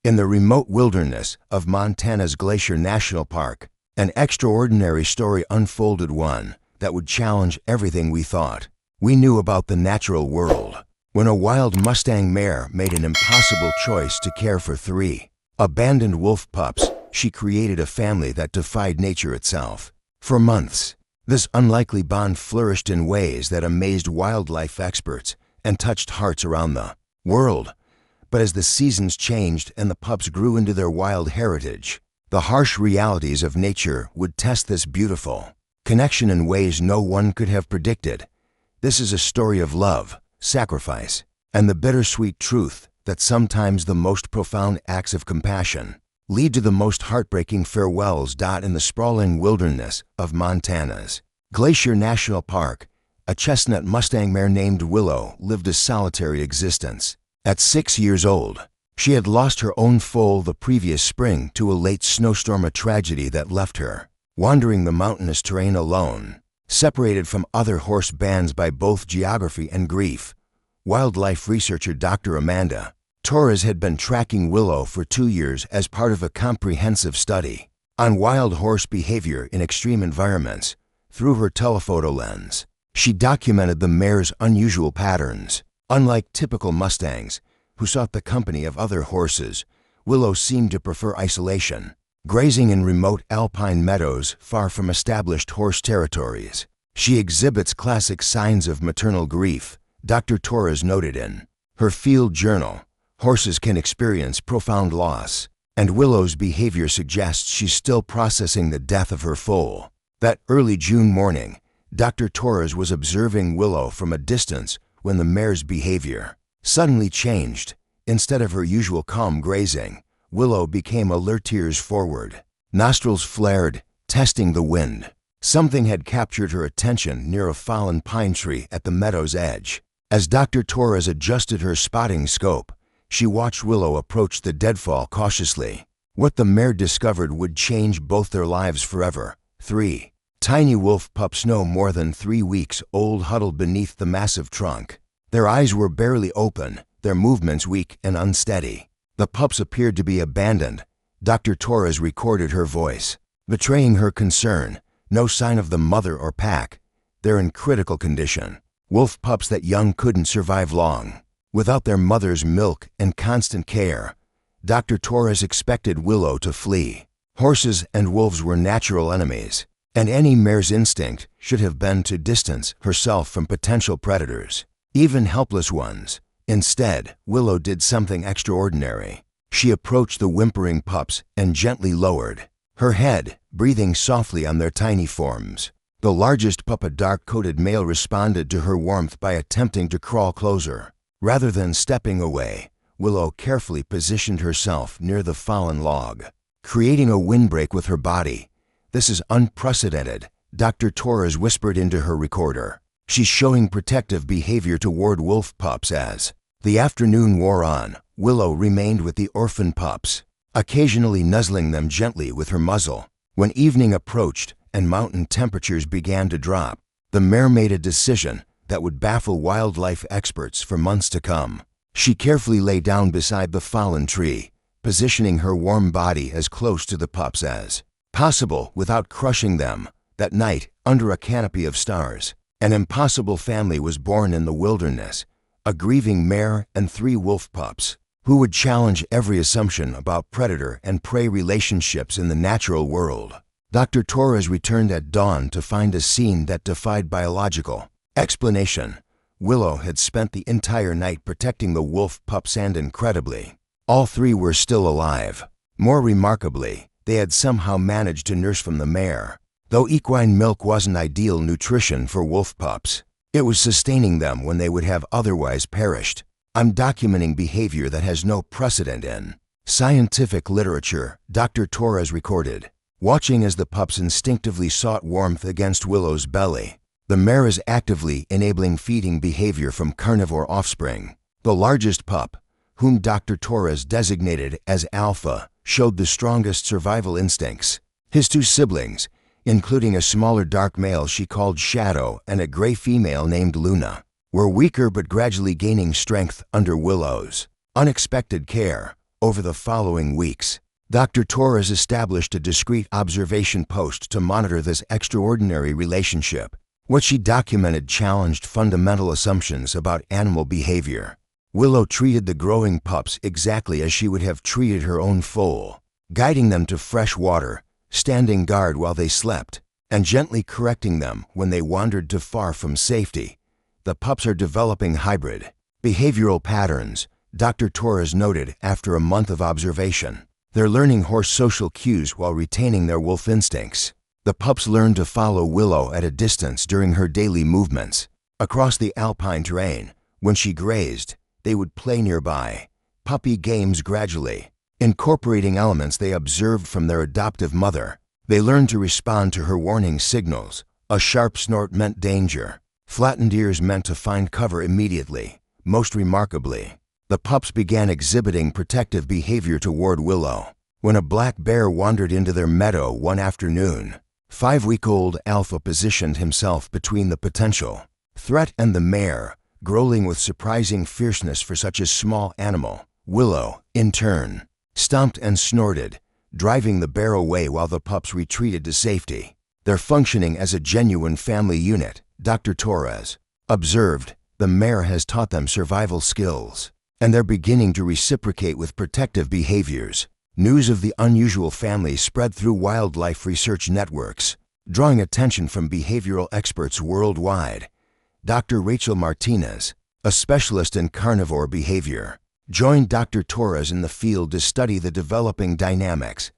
In the remote wilderness of Montana's Glacier National Park, an extraordinary story unfolded, one that would challenge everything we thought we knew about the natural world. When a wild Mustang mare made an impossible choice to care for 3 abandoned wolf pups, she created a family that defied nature itself. For months, this unlikely bond flourished in ways that amazed wildlife experts and touched hearts around the world. But as the seasons changed and the pups grew into their wild heritage, the harsh realities of nature would test this beautiful connection in ways no one could have predicted. This is a story of love, sacrifice, and the bittersweet truth that sometimes the most profound acts of compassion lead to the most heartbreaking farewells. In the sprawling wilderness of Montana's Glacier National Park, a chestnut Mustang mare named Willow lived a solitary existence. At 6 years old, she had lost her own foal the previous spring to a late snowstorm, a tragedy that left her wandering the mountainous terrain alone, separated from other horse bands by both geography and grief. Wildlife researcher Dr. Amanda Torres had been tracking Willow for 2 years as part of a comprehensive study on wild horse behavior in extreme environments. Through her telephoto lens, she documented the mare's unusual patterns. Unlike typical Mustangs, who sought the company of other horses, Willow seemed to prefer isolation, grazing in remote alpine meadows far from established horse territories. She exhibits classic signs of maternal grief, Dr. Torres noted in her field journal. Horses can experience profound loss, and Willow's behavior suggests she's still processing the death of her foal. That early June morning, Dr. Torres was observing Willow from a distance when the mare's behavior suddenly changed. Instead of her usual calm grazing, Willow became alert, ears forward, nostrils flared, testing the wind. Something had captured her attention near a fallen pine tree at the meadow's edge. As Dr. Torres adjusted her spotting scope, she watched Willow approach the deadfall cautiously. What the mare discovered would change both their lives forever. 3 tiny wolf pups, no more than 3 weeks old, huddled beneath the massive trunk. Their eyes were barely open, their movements weak and unsteady. The pups appeared to be abandoned. Dr. Torres recorded her voice, betraying her concern. No sign of the mother or pack. They're in critical condition. Wolf pups that young couldn't survive long without their mother's milk and constant care. Dr. Torres expected Willow to flee. Horses and wolves were natural enemies, and any mare's instinct should have been to distance herself from potential predators, even helpless ones. Instead, Willow did something extraordinary. She approached the whimpering pups and gently lowered her head, breathing softly on their tiny forms. The largest pup, a dark-coated male, responded to her warmth by attempting to crawl closer. Rather than stepping away, Willow carefully positioned herself near the fallen log, creating a windbreak with her body. "This is unprecedented," Dr. Torres whispered into her recorder. "She's showing protective behavior toward wolf pups." As the afternoon wore on, Willow remained with the orphaned pups, occasionally nuzzling them gently with her muzzle. When evening approached and mountain temperatures began to drop, the mare made a decision that would baffle wildlife experts for months to come. She carefully lay down beside the fallen tree, positioning her warm body as close to the pups as possible without crushing them. That night, under a canopy of stars, an impossible family was born in the wilderness, a grieving mare and 3 wolf pups who would challenge every assumption about predator and prey relationships in the natural world. Dr. Torres returned at dawn to find a scene that defied biological explanation. Willow had spent the entire night protecting the wolf pups, and incredibly, all 3 were still alive. More remarkably, they had somehow managed to nurse from the mare. Though equine milk wasn't ideal nutrition for wolf pups, it was sustaining them when they would have otherwise perished. "I'm documenting behavior that has no precedent in scientific literature," Dr. Torres recorded, watching as the pups instinctively sought warmth against Willow's belly. The mare is actively enabling feeding behavior from carnivore offspring. The largest pup, whom Dr. Torres designated as Alpha, showed the strongest survival instincts. His 2 siblings, including a smaller dark male she called Shadow and a gray female named Luna, were weaker but gradually gaining strength under Willow's unexpected care. Over the following weeks, Dr. Torres established a discreet observation post to monitor this extraordinary relationship. What she documented challenged fundamental assumptions about animal behavior. Willow treated the growing pups exactly as she would have treated her own foal, guiding them to fresh water, standing guard while they slept, and gently correcting them when they wandered too far from safety. The pups are developing hybrid behavioral patterns, Dr. Torres noted after a month of observation. They're learning horse social cues while retaining their wolf instincts. The pups learned to follow Willow at a distance during her daily movements. Across the alpine terrain, when she grazed, they would play nearby, puppy games gradually, incorporating elements they observed from their adoptive mother. They learned to respond to her warning signals. A sharp snort meant danger. Flattened ears meant to find cover immediately. Most remarkably, the pups began exhibiting protective behavior toward Willow. When a black bear wandered into their meadow one afternoon, 5-week-old Alpha positioned himself between the potential threat and the mare, growling with surprising fierceness for such a small animal. Willow, in turn, stomped and snorted, driving the bear away while the pups retreated to safety. They're functioning as a genuine family unit, Dr. Torres observed. The mare has taught them survival skills, and they're beginning to reciprocate with protective behaviors. News of the unusual family spread through wildlife research networks, drawing attention from behavioral experts worldwide. Dr. Rachel Martinez, a specialist in carnivore behavior, joined Dr. Torres in the field to study the developing dynamics.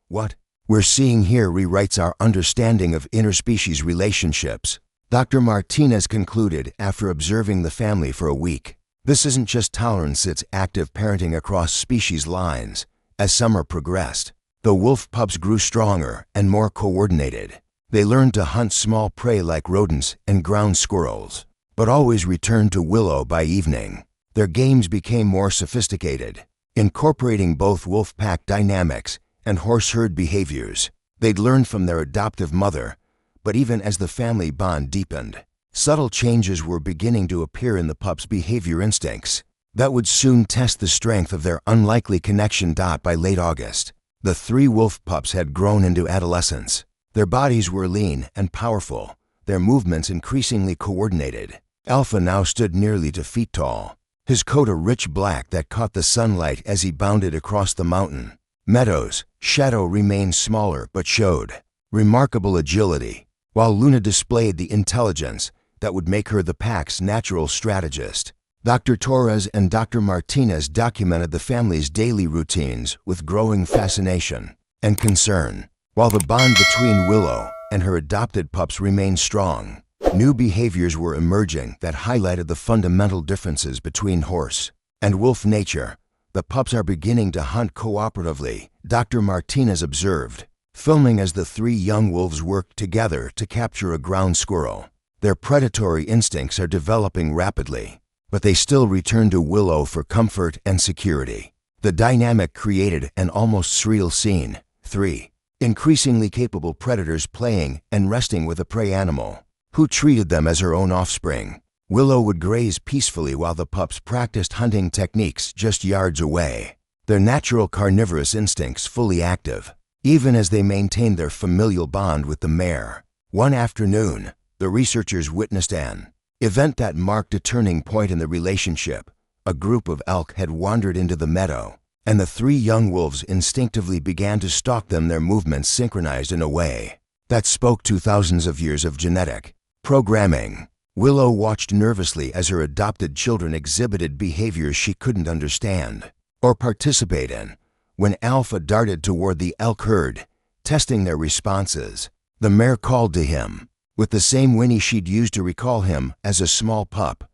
What we're seeing here rewrites our understanding of interspecies relationships, Dr. Martinez concluded after observing the family for a week. This isn't just tolerance, it's active parenting across species lines. As summer progressed, the wolf pups grew stronger and more coordinated. They learned to hunt small prey like rodents and ground squirrels, but always returned to Willow by evening. Their games became more sophisticated, incorporating both wolf pack dynamics and horse herd behaviors. They'd learned from their adoptive mother, but even as the family bond deepened, subtle changes were beginning to appear in the pups' behavior instincts that would soon test the strength of their unlikely connection. By late August, the 3 wolf pups had grown into adolescents. Their bodies were lean and powerful, their movements increasingly coordinated. Alpha now stood nearly 2 feet tall, his coat a rich black that caught the sunlight as he bounded across the mountain meadows. Shadow remained smaller but showed remarkable agility, while Luna displayed the intelligence that would make her the pack's natural strategist. Dr. Torres and Dr. Martinez documented the family's daily routines with growing fascination and concern. While the bond between Willow and her adopted pups remained strong, new behaviors were emerging that highlighted the fundamental differences between horse and wolf nature. The pups are beginning to hunt cooperatively, Dr. Martinez observed, filming as the 3 young wolves worked together to capture a ground squirrel. Their predatory instincts are developing rapidly, but they still return to Willow for comfort and security. The dynamic created an almost surreal scene. 3 increasingly capable predators playing and resting with a prey animal who treated them as her own offspring. Willow would graze peacefully while the pups practiced hunting techniques just yards away, their natural carnivorous instincts fully active, even as they maintained their familial bond with the mare. One afternoon, the researchers witnessed an event that marked a turning point in the relationship. A group of elk had wandered into the meadow, and the 3 young wolves instinctively began to stalk them, their movements synchronized in a way that spoke to thousands of years of genetic programming. Willow watched nervously as her adopted children exhibited behaviors she couldn't understand or participate in. When Alpha darted toward the elk herd, testing their responses, the mare called to him with the same whinny she'd used to recall him as a small pup.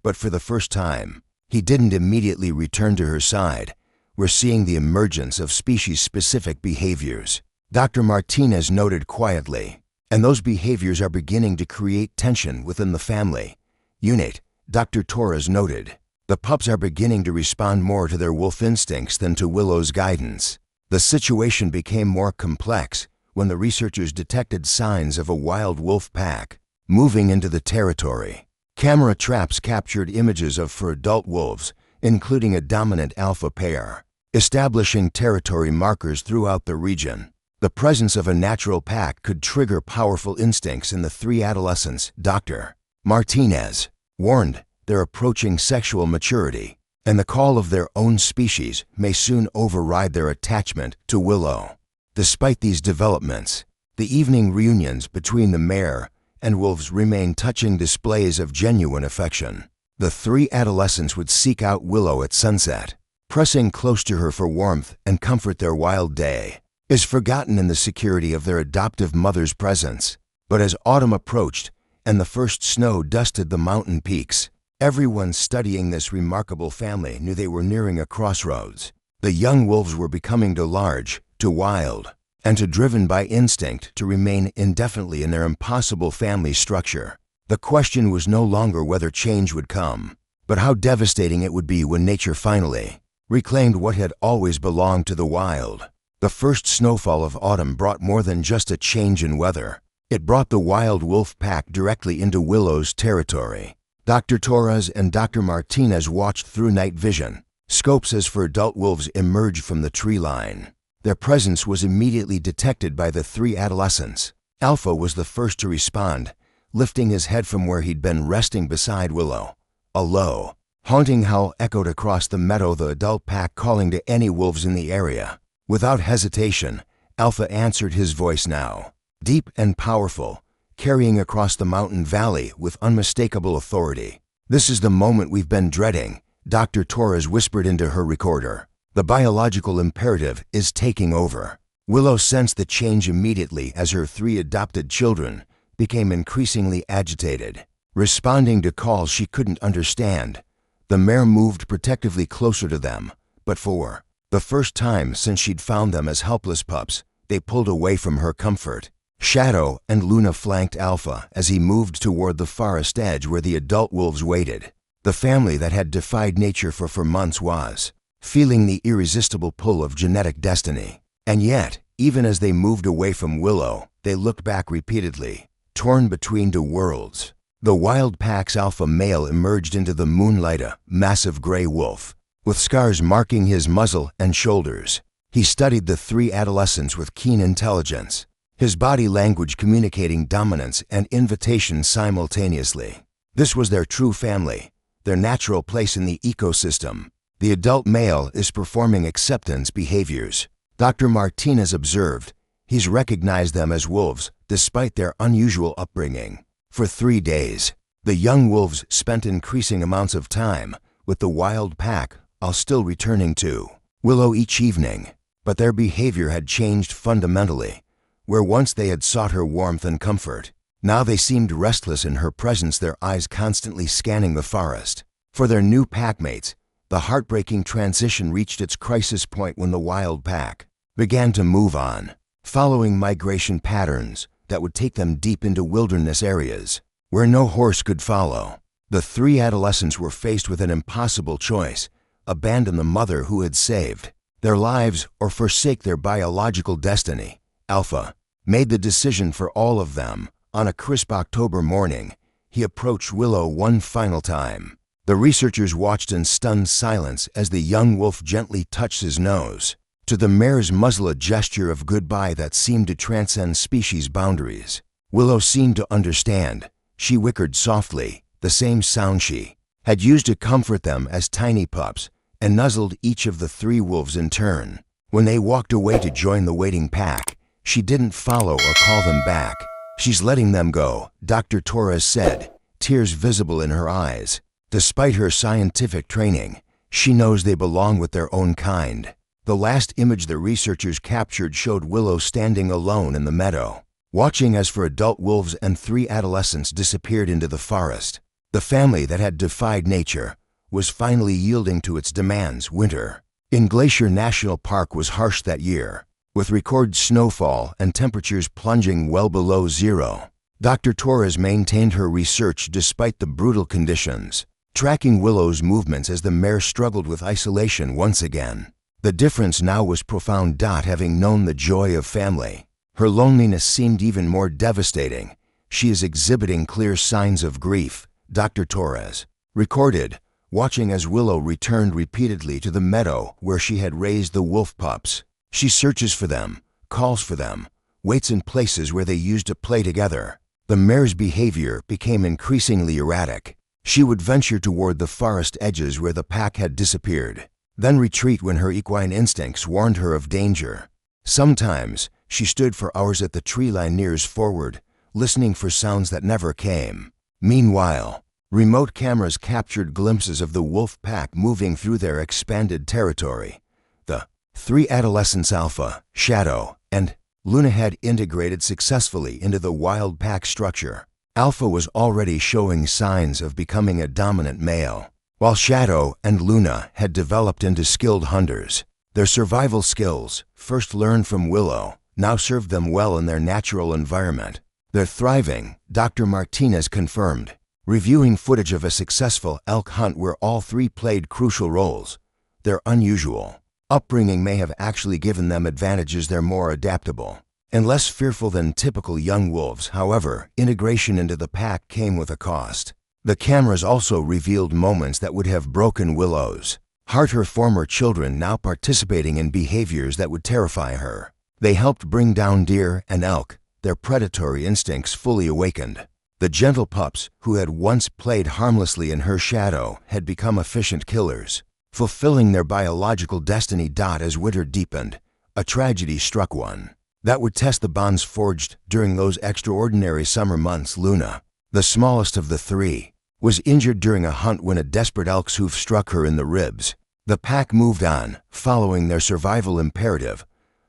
But for the first time, he didn't immediately return to her side. We're seeing the emergence of species-specific behaviors, Dr. Martinez noted quietly, and those behaviors are beginning to create tension within the family unit, Dr. Torres noted. The pups are beginning to respond more to their wolf instincts than to Willow's guidance. The situation became more complex when the researchers detected signs of a wild wolf pack moving into the territory. Camera traps captured images of 4 adult wolves, including a dominant alpha pair, establishing territory markers throughout the region. The presence of a natural pack could trigger powerful instincts in the three adolescents. Dr. Martinez warned they're approaching sexual maturity, and the call of their own species may soon override their attachment to Willow. Despite these developments, the evening reunions between the mare and wolves remain touching displays of genuine affection. The three adolescents would seek out Willow at sunset, pressing close to her for warmth and comfort. Their wild day is forgotten in the security of their adoptive mother's presence. But as autumn approached and the first snow dusted the mountain peaks, everyone studying this remarkable family knew they were nearing a crossroads. The young wolves were becoming too large, too wild, and too driven by instinct to remain indefinitely in their impossible family structure. The question was no longer whether change would come, but how devastating it would be when nature finally reclaimed what had always belonged to the wild. The first snowfall of autumn brought more than just a change in weather. It brought the wild wolf pack directly into Willow's territory. Dr. Torres and Dr. Martinez watched through night vision scopes as for adult wolves emerged from the tree line. Their presence was immediately detected by the three adolescents. Alpha was the first to respond, lifting his head from where he'd been resting beside Willow. A low, haunting howl echoed across the meadow, the adult pack calling to any wolves in the area. Without hesitation, Alpha answered, his voice now deep and powerful, carrying across the mountain valley with unmistakable authority. "This is the moment we've been dreading," Dr. Torres whispered into her recorder. "The biological imperative is taking over." Willow sensed the change immediately as her three adopted children became increasingly agitated. Responding to calls she couldn't understand, the mare moved protectively closer to them, but for the first time since she'd found them as helpless pups, they pulled away from her comfort. Shadow and Luna flanked Alpha as he moved toward the forest edge where the adult wolves waited. The family that had defied nature for months was feeling the irresistible pull of genetic destiny. And yet, even as they moved away from Willow, they looked back repeatedly, torn between two worlds. The wild pack's alpha male emerged into the moonlight, a massive gray wolf, with scars marking his muzzle and shoulders. He studied the three adolescents with keen intelligence, his body language communicating dominance and invitation simultaneously. This was their true family, their natural place in the ecosystem. The adult male is performing acceptance behaviors, Dr. Martinez observed. He's recognized them as wolves, despite their unusual upbringing. For 3 days, the young wolves spent increasing amounts of time with the wild pack, while still returning to Willow each evening. But their behavior had changed fundamentally. Where once they had sought her warmth and comfort, now they seemed restless in her presence, their eyes constantly scanning the forest. For their new packmates, the heartbreaking transition reached its crisis point when the wild pack began to move on, following migration patterns that would take them deep into wilderness areas where no horse could follow. The three adolescents were faced with an impossible choice: abandon the mother who had saved their lives or forsake their biological destiny. Alpha made the decision for all of them. On a crisp October morning, he approached Willow one final time. The researchers watched in stunned silence as the young wolf gently touched his nose. To the mare's muzzle, a gesture of goodbye that seemed to transcend species boundaries. Willow seemed to understand. She whickered softly, the same sound she had used to comfort them as tiny pups, and nuzzled each of the three wolves in turn. When they walked away to join the waiting pack, she didn't follow or call them back. "She's letting them go," Dr. Torres said, tears visible in her eyes. Despite her scientific training, she knows they belong with their own kind. The last image the researchers captured showed Willow standing alone in the meadow, watching as four adult wolves and three adolescents disappeared into the forest. The family that had defied nature was finally yielding to its demands. Winter in Glacier National Park was harsh that year, with record snowfall and temperatures plunging well below zero. Dr. Torres maintained her research despite the brutal conditions, tracking Willow's movements as the mare struggled with isolation once again. The difference now was profound. Having known the joy of family, her loneliness seemed even more devastating. "She is exhibiting clear signs of grief," Dr. Torres recorded, watching as Willow returned repeatedly to the meadow where she had raised the wolf pups. She searches for them, calls for them, waits in places where they used to play together. The mare's behavior became increasingly erratic. She would venture toward the forest edges where the pack had disappeared, then retreat when her equine instincts warned her of danger. Sometimes, she stood for hours at the tree line nears forward, listening for sounds that never came. Meanwhile, remote cameras captured glimpses of the wolf pack moving through their expanded territory. The three adolescents Alpha, Shadow, and Luna had integrated successfully into the wild pack structure. Alpha was already showing signs of becoming a dominant male, while Shadow and Luna had developed into skilled hunters. Their survival skills, first learned from Willow, now served them well in their natural environment. They're thriving, Dr. Martinez confirmed, reviewing footage of a successful elk hunt where all three played crucial roles. Their unusual upbringing may have actually given them advantages. They're more adaptable and less fearful than typical young wolves. However, integration into the pack came with a cost. The cameras also revealed moments that would have broken Willow's heart, her former children now participating in behaviors that would terrify her. They helped bring down deer and elk, their predatory instincts fully awakened. The gentle pups, who had once played harmlessly in her shadow, had become efficient killers, fulfilling their biological destiny. As winter deepened, a tragedy struck one that would test the bonds forged during those extraordinary summer months. Luna, the smallest of the three, was injured during a hunt when a desperate elk's hoof struck her in the ribs. The pack moved on, following their survival imperative,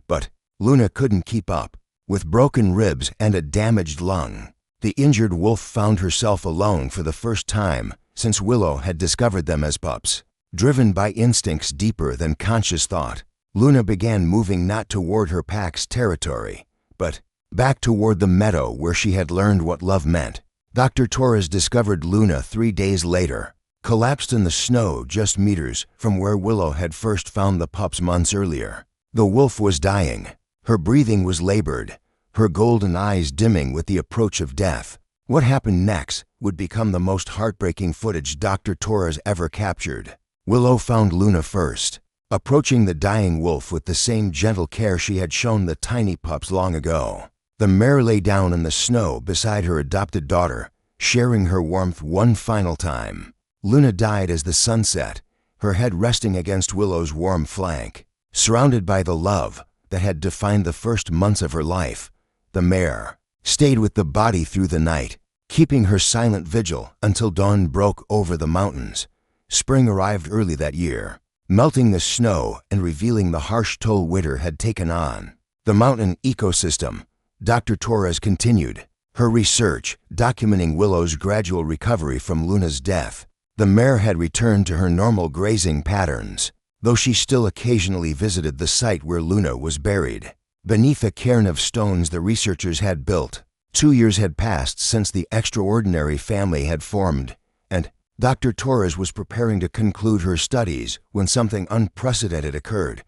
but Luna couldn't keep up. With broken ribs and a damaged lung, the injured wolf found herself alone for the first time since Willow had discovered them as pups. Driven by instincts deeper than conscious thought, Luna began moving not toward her pack's territory, but back toward the meadow where she had learned what love meant. Dr. Torres discovered Luna 3 days later, collapsed in the snow just meters from where Willow had first found the pups months earlier. The wolf was dying. Her breathing was labored, her golden eyes dimming with the approach of death. What happened next would become the most heartbreaking footage Dr. Torres ever captured. Willow found Luna first, approaching the dying wolf with the same gentle care she had shown the tiny pups long ago. The mare lay down in the snow beside her adopted daughter, sharing her warmth one final time. Luna died as the sun set, her head resting against Willow's warm flank. Surrounded by the love that had defined the first months of her life, the mare stayed with the body through the night, keeping her silent vigil until dawn broke over the mountains. Spring arrived early that year, melting the snow and revealing the harsh toll winter had taken on the mountain ecosystem. Dr. Torres continued her research, documenting Willow's gradual recovery from Luna's death. The mare had returned to her normal grazing patterns, though she still occasionally visited the site where Luna was buried. Beneath a cairn of stones the researchers had built, 2 years had passed since the extraordinary family had formed, and Dr. Torres was preparing to conclude her studies when something unprecedented occurred.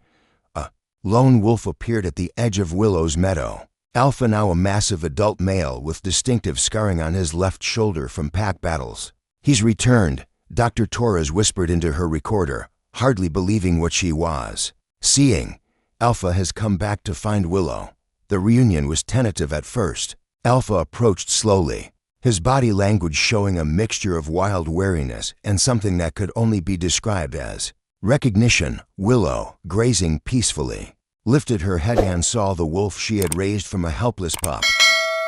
A lone wolf appeared at the edge of Willow's meadow. Alpha, now a massive adult male with distinctive scarring on his left shoulder from pack battles. "He's returned," Dr. Torres whispered into her recorder, hardly believing what she was seeing. "Alpha has come back to find Willow." The reunion was tentative at first. Alpha approached slowly, his body language showing a mixture of wild wariness and something that could only be described as recognition. Willow, grazing peacefully, lifted her head and saw the wolf she had raised from a helpless pup.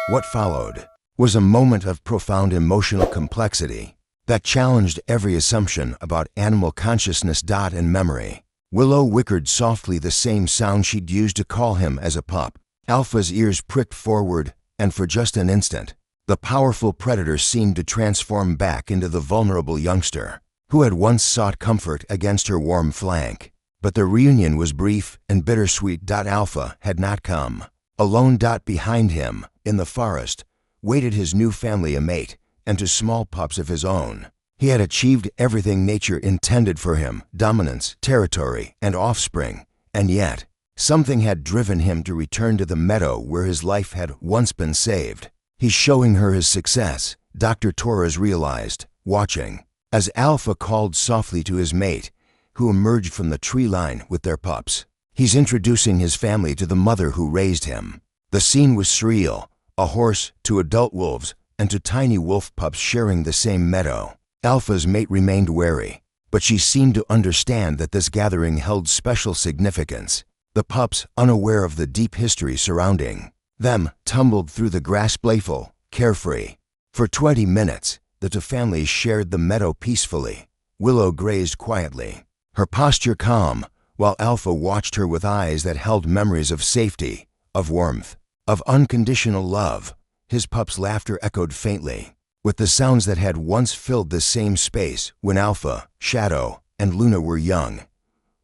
What followed was a moment of profound emotional complexity that challenged every assumption about animal consciousness and memory. Willow whickered softly, the same sound she'd used to call him as a pup. Alpha's ears pricked forward, and for just an instant, the powerful predator seemed to transform back into the vulnerable youngster who had once sought comfort against her warm flank. But the reunion was brief and bittersweet. Alpha had not come. Alone, behind him, in the forest, waited his new family, a mate, and 2 small pups of his own. He had achieved everything nature intended for him: dominance, territory, and offspring. And yet, something had driven him to return to the meadow where his life had once been saved. "He's showing her his success," Dr. Torres realized, watching as Alpha called softly to his mate, who emerged from the tree line with their pups. He's introducing his family to the mother who raised him. The scene was surreal, a horse, 2 adult wolves, and 2 tiny wolf pups sharing the same meadow. Alpha's mate remained wary, but she seemed to understand that this gathering held special significance. The pups, unaware of the deep history surrounding them, tumbled through the grass playful, carefree. For 20 minutes, the 2 families shared the meadow peacefully. Willow grazed quietly, her posture calm, while Alpha watched her with eyes that held memories of safety, of warmth, of unconditional love. His pups' laughter echoed faintly, with the sounds that had once filled this same space when Alpha, Shadow, and Luna were young.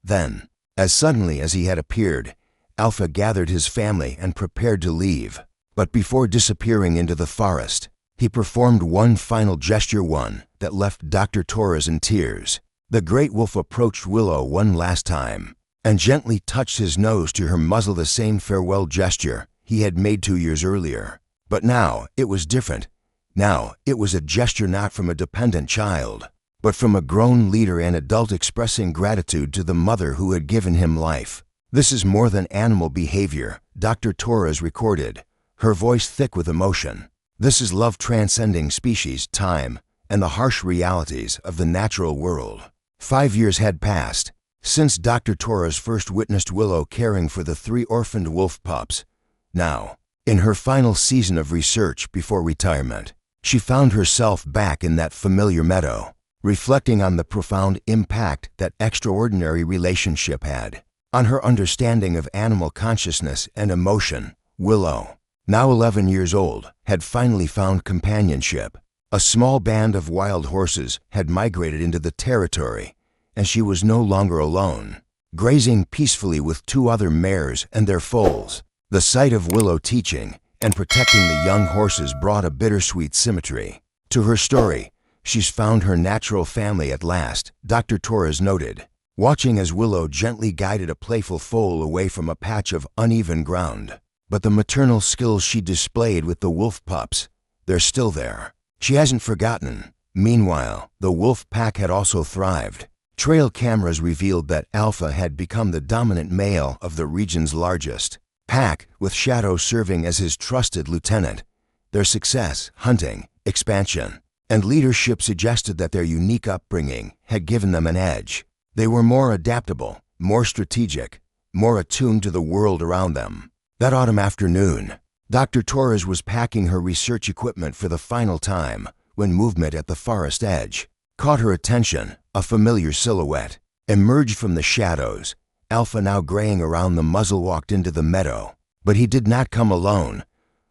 Then, as suddenly as he had appeared, Alpha gathered his family and prepared to leave. But before disappearing into the forest, he performed one final gesture, one that left Dr. Torres in tears. The great wolf approached Willow one last time and gently touched his nose to her muzzle, the same farewell gesture he had made 2 years earlier. But now it was different. Now it was a gesture not from a dependent child, but from a grown leader and adult expressing gratitude to the mother who had given him life. "This is more than animal behavior," Dr. Torres recorded, her voice thick with emotion. "This is love transcending species, time, and the harsh realities of the natural world." 5 years had passed since Dr. Torres first witnessed Willow caring for the 3 orphaned wolf pups. Now, in her final season of research before retirement, she found herself back in that familiar meadow, reflecting on the profound impact that extraordinary relationship had on her understanding of animal consciousness and emotion. Willow, now 11 years old, had finally found companionship. A small band of wild horses had migrated into the territory, and she was no longer alone, grazing peacefully with 2 other mares and their foals. The sight of Willow teaching and protecting the young horses brought a bittersweet symmetry to her story. "She's found her natural family at last," Dr. Torres noted, watching as Willow gently guided a playful foal away from a patch of uneven ground. But the maternal skills she displayed with the wolf pups, they're still there. She hasn't forgotten. Meanwhile, the wolf pack had also thrived. Trail cameras revealed that Alpha had become the dominant male of the region's largest pack, with Shadow serving as his trusted lieutenant. Their success, hunting, expansion, and leadership suggested that their unique upbringing had given them an edge. They were more adaptable, more strategic, more attuned to the world around them. That autumn afternoon, Dr. Torres was packing her research equipment for the final time when movement at the forest edge caught her attention. A familiar silhouette emerged from the shadows. Alpha, now graying around the muzzle, walked into the meadow. But he did not come alone.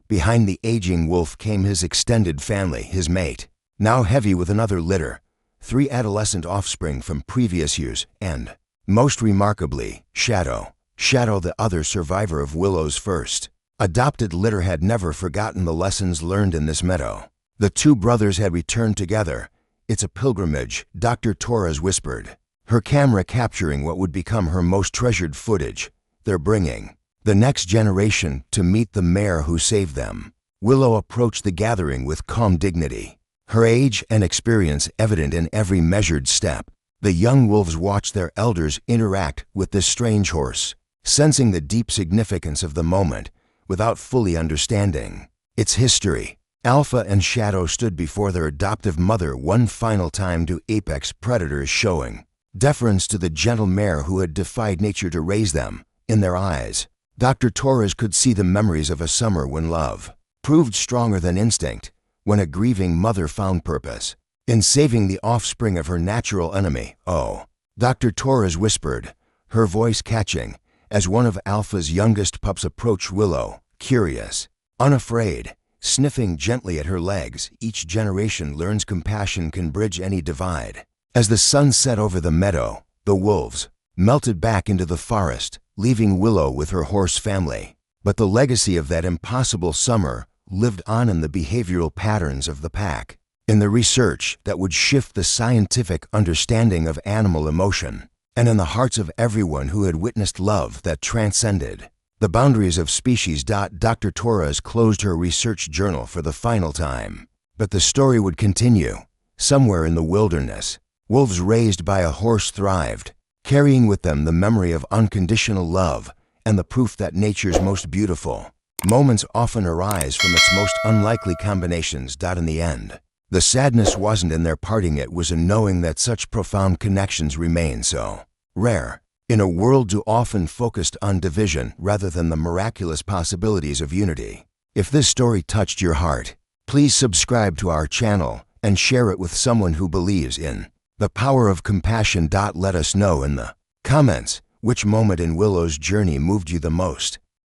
Behind the aging wolf came his extended family, his mate, now heavy with another litter, 3 adolescent offspring from previous years, and, most remarkably, Shadow. Shadow, the other survivor of Willow's first adopted litter, had never forgotten the lessons learned in this meadow. The 2 brothers had returned together. "It's a pilgrimage," Dr. Torres whispered, her camera capturing what would become her most treasured footage. "They're bringing the next generation to meet the mare who saved them." Willow approached the gathering with calm dignity, her age and experience evident in every measured step. The young wolves watched their elders interact with this strange horse, sensing the deep significance of the moment without fully understanding its history. Alpha and Shadow stood before their adoptive mother one final time to apex predators, showing deference to the gentle mare who had defied nature to raise them. In their eyes, Dr. Torres could see the memories of a summer when love proved stronger than instinct, when a grieving mother found purpose in saving the offspring of her natural enemy. "Oh," Dr. Torres whispered, her voice catching, as one of Alpha's youngest pups approached Willow, curious, unafraid, sniffing gently at her legs. "Each generation learns compassion can bridge any divide." As the sun set over the meadow, the wolves melted back into the forest, leaving Willow with her horse family. But the legacy of that impossible summer lived on in the behavioral patterns of the pack, in the research that would shift the scientific understanding of animal emotion, and in the hearts of everyone who had witnessed love that transcended the boundaries of species. Dr. Torres closed her research journal for the final time. But the story would continue. Somewhere in the wilderness, wolves raised by a horse thrived, carrying with them the memory of unconditional love and the proof that nature's most beautiful moments often arise from its most unlikely combinations. In the end, the sadness wasn't in their parting, it was in knowing that such profound connections remain so rare, in a world too often focused on division rather than the miraculous possibilities of unity. If this story touched your heart, please subscribe to our channel and share it with someone who believes in the power of compassion. Let us know in the comments which moment in Willow's journey moved you the most.